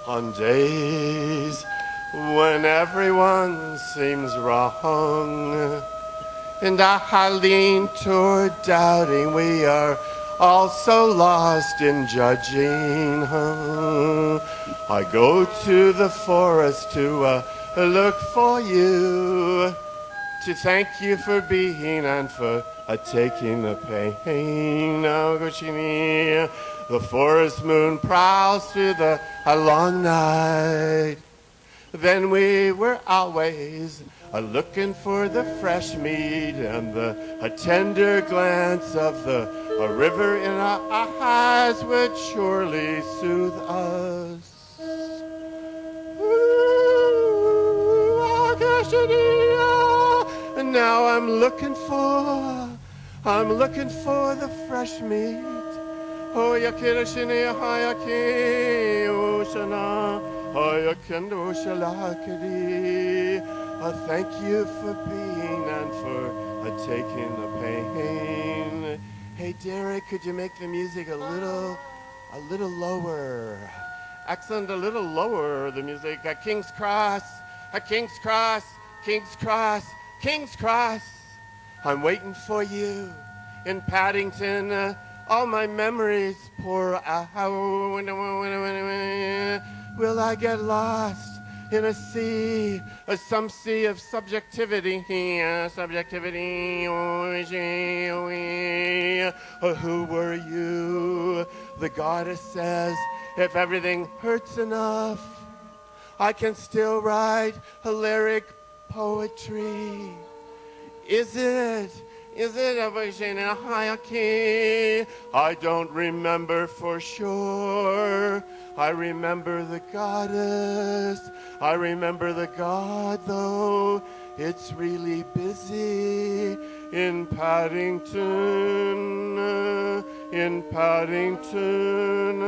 On days when everyone seems wrong, and I lean toward doubting, we are all so lost in judging. I go to the forest to look for you, to thank you for being and for taking the pain. The forest moon prowls through the long night. Then we were always looking for the fresh meat and the tender glance of the river in our eyes would surely soothe us. And now I'm looking for the fresh meat. Oh, yakirashini hayaki oshana hayakendo shalakiri. Thank you for being and for taking the pain. Hey Derek, could you make the music a little lower? Accent a little lower, the music. A King's Cross, a King's Cross, King's Cross, King's Cross. I'm waiting for you in Paddington. All my memories pour out. Will I get lost in a sea, some sea of subjectivity? Subjectivity. Who were you? The goddess says, if everything hurts enough, I can still write lyric poetry. Is it a vision in a hierarchy? I don't remember for sure. I remember the goddess. I remember the god, though it's really busy in Paddington. In Paddington.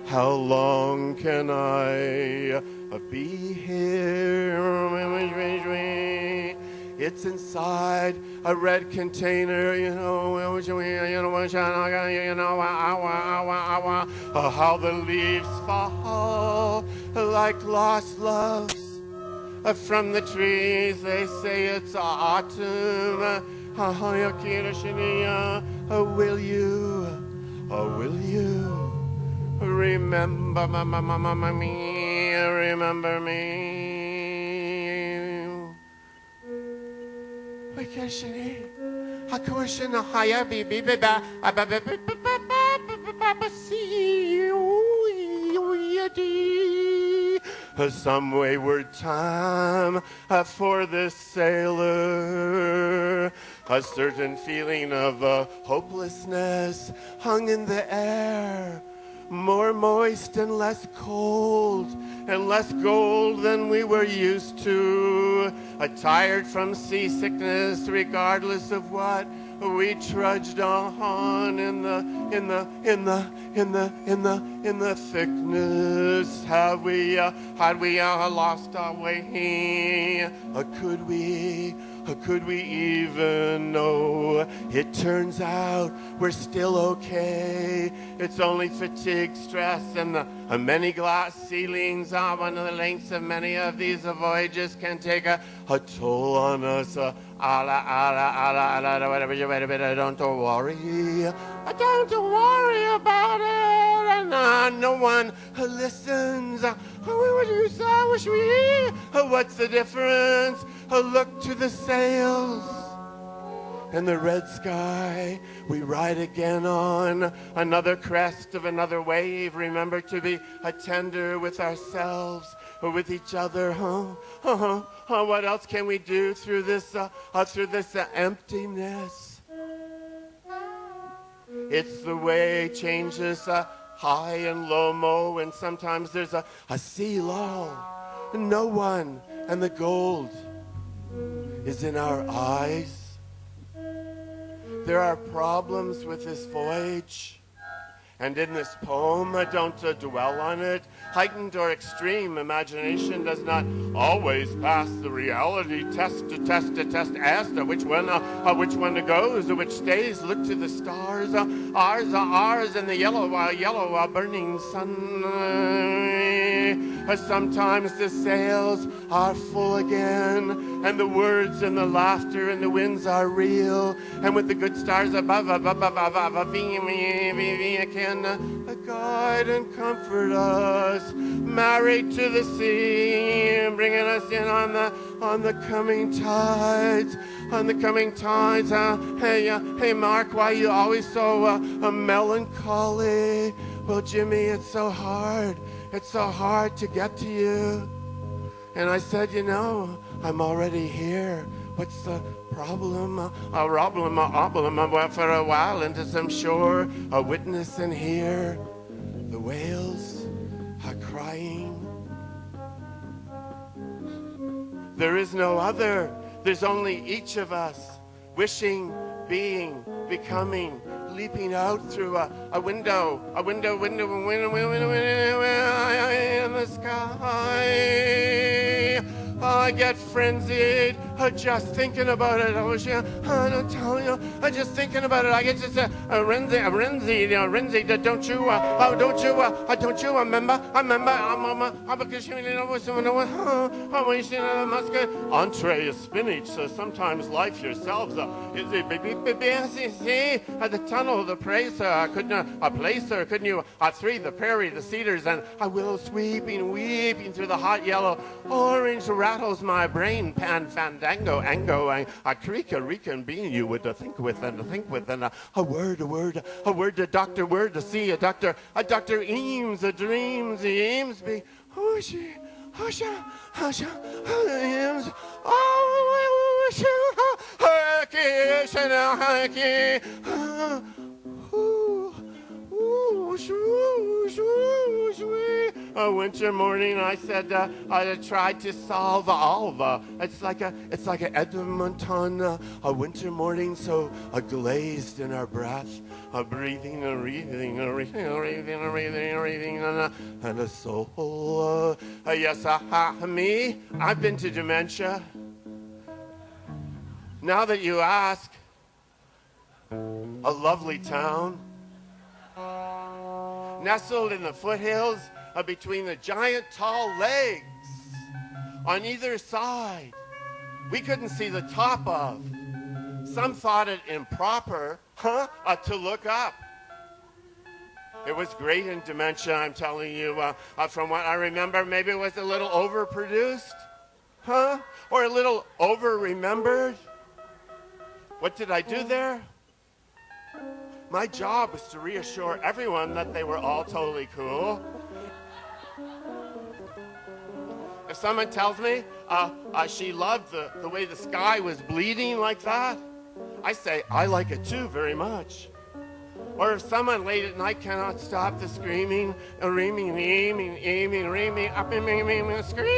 How long can I be here? It's inside a red container, how the leaves fall like lost loves from the trees. They say it's autumn. Will you remember me? Remember me? Some wayward time for this sailor. A certain feeling of hopelessness hung in the air. More moist and less cold, and less gold than we were used to. Tired from seasickness, regardless of what, we trudged on in the thickness. Had we lost our way? Could we even know? It turns out we're still okay. It's only fatigue, stress, and the many glass ceilings. One of the lengths of many of these voyages can take a toll on us. Don't worry. Don't worry about it. And no one listens. What's the difference? Look to the sails and the red sky. We ride again on another crest of another wave. Remember to be tender with ourselves or with each other. What else can we do through this emptiness? It's the way changes high and low mo, and sometimes there's a sea lull. No one, and the gold is in our eyes. There are problems with this voyage, And in this poem, don't dwell on it. Heightened or extreme imagination does not always pass the reality test to test to test. Ask which one goes, which stays. Look to the stars, ours, and the yellow burning sun. Sometimes the sails are full again, and the words and the laughter and the winds are real. And with the good stars above, can guide and comfort us, married to the sea, bringing us in on the coming tides, Hey, Mark, why are you always so melancholy? Well, Jimmy, it's so hard to get to you. And I said, I'm already here. What's the problem? A problem. I went for a while into some shore, a witness and hear the whales are crying. There is no other. There's only each of us, wishing, being, becoming, leaping out through a window in the sky. I get frenzied just thinking about it. I don't tell you. I just thinking about it. I get just frenzied. Don't you remember? Entree is spinach. So sometimes life yourselves is a the tunnel, the place, couldn't you? Three, the prairie, the cedars, and a willow sweeping, weeping through the hot yellow orange rattles my brain, pan fandango, ango, and a creek, a reek, and being you would think with, and a word, a doctor, word to see, a doctor Eames, a dreams, the Eames be, Eames, a winter morning, I said I tried to solve Alva. It's like a Edmonton, a winter morning, so glazed in our breath, breathing, and a soul. Yes, me. I've been to dementia. Now that you ask, a lovely town, nestled in the foothills between the giant tall legs on either side. We couldn't see the top of. Some thought it improper, to look up. It was great in dementia, I'm telling you. From what I remember, maybe it was a little overproduced, or a little over-remembered. What did I do there? My job was to reassure everyone that they were all totally cool. If someone tells me she loved the way the sky was bleeding like that, I say, I like it too very much. Or if someone late at night cannot stop the screaming, reaming, up and screaming,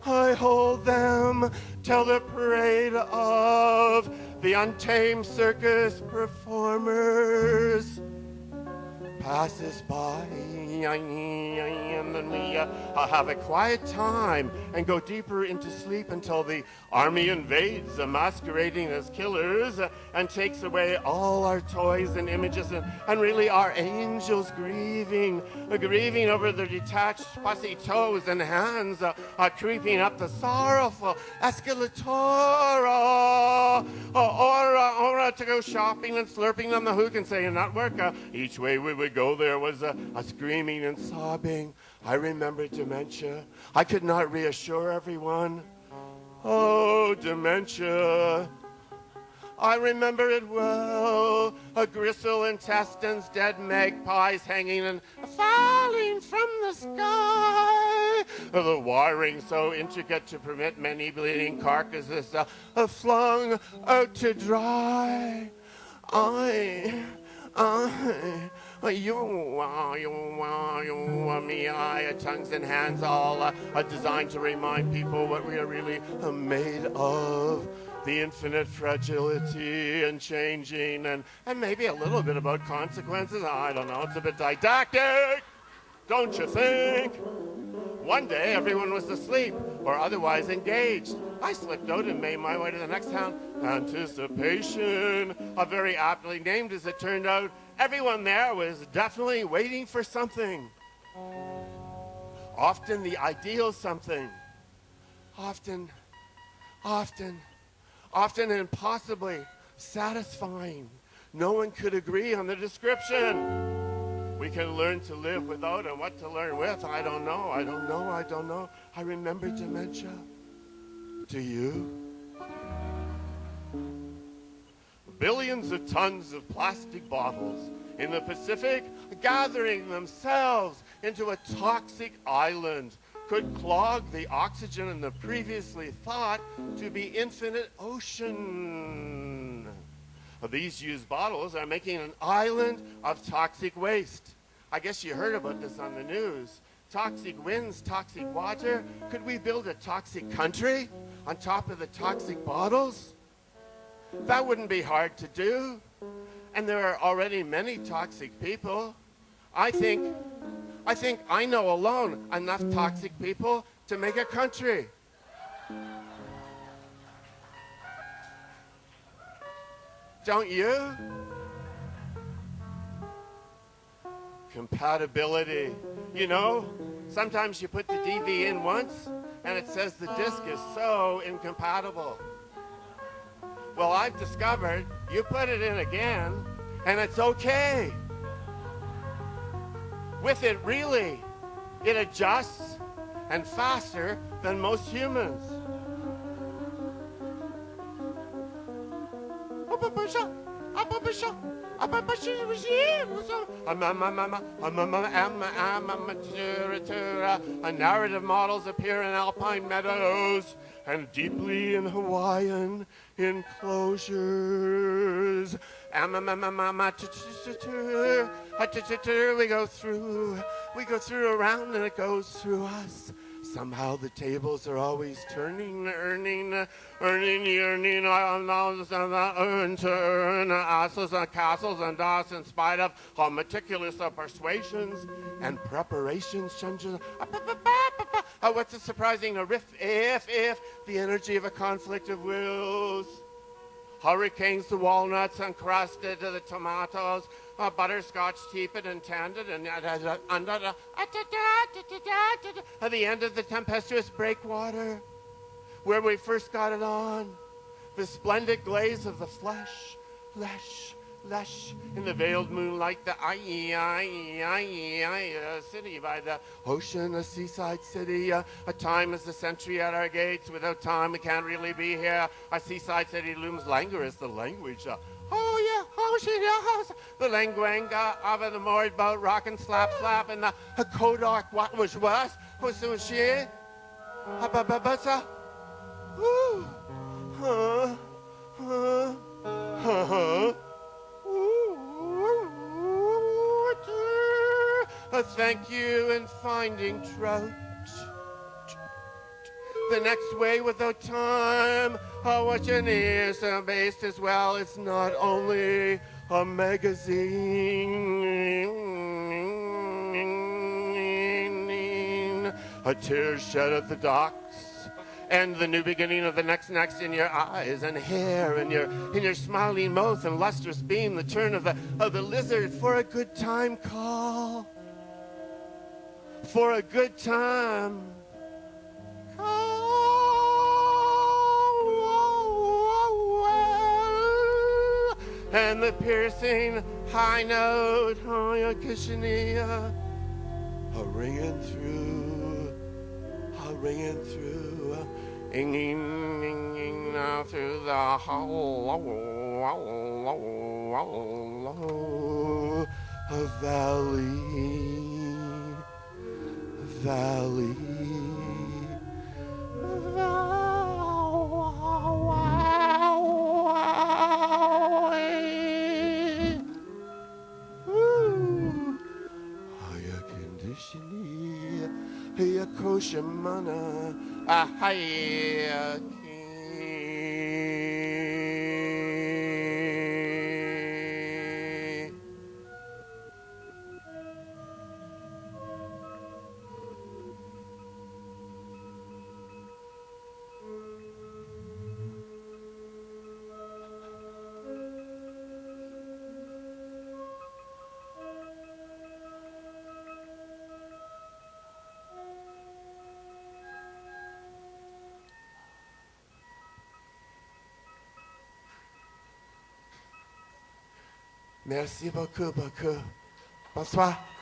I hold them till the parade of the untamed circus performers passes by, and then we have a quiet time and go deeper into sleep until the army invades, masquerading as killers, and takes away all our toys and images, and really our angels grieving over their detached fussy toes and hands, creeping up the sorrowful escalator, or to go shopping and slurping on the hook and saying, not work. Each way we would go, there was a screaming and sobbing. I remember dementia. I could not reassure everyone. Oh, dementia. I remember it well. A gristle intestines, dead magpies hanging and falling from the sky. The wiring so intricate to permit many bleeding carcasses flung out to dry. Tongues and hands all designed to remind people what we are really made of. the infinite fragility and changing, and maybe a little bit about consequences. I don't know, it's a bit didactic, don't you think? One day, everyone was asleep or otherwise engaged. I slipped out and made my way to the next town. Anticipation, very aptly named as it turned out. Everyone there was definitely waiting for something. Often the ideal something. Often impossibly satisfying. No one could agree on the description. We can learn to live without, and what to learn with, I don't know. I remember dementia. Do you? Billions of tons of plastic bottles in the Pacific gathering themselves into a toxic island could clog the oxygen in the previously thought to be infinite ocean. These used bottles are making an island of toxic waste. I guess you heard about this on the news. Toxic winds, toxic water. Could we build a toxic country on top of the toxic bottles? That wouldn't be hard to do. And there are already many toxic people. I think I know alone enough toxic people to make a country. Don't you? Compatibility. You know, sometimes you put the DV in once and it says the disc is so incompatible. Well, I've discovered you put it in again and it's okay. With it, really, it adjusts and faster than most humans. Narrative models appear in alpine meadows and deeply in Hawaiian enclosures. We go through around and it goes through us. Somehow the tables are always turning, earning, yearning, turn, asses and castles and us in spite of all meticulous persuasions and preparations. What's a surprising if the energy of a conflict of wills. Hurricanes, the walnuts uncrusted, the tomatoes, butterscotch teapot and tended, and at the end of the tempestuous breakwater, where we first got it on, the splendid glaze of the flesh, lush, in the veiled moonlight, the city by the ocean, a seaside city. A time is the sentry at our gates. Without time, we can't really be here. A seaside city looms languorous, the language. The languanga of the moored boat, rockin' slap, and the Kodak, what was she? Thank you in finding trout. The next way without time. What you need is based as well. It's not only a magazine. A tear shed at the docks. And the new beginning of the next in your eyes and hair and in your smiling mouth and lustrous beam, the turn of the lizard for a good time call. For a good time call. And the piercing high note, Kishania, ringing through, inging now through the valley. Koshamana, Merci beaucoup, beaucoup. Bonsoir.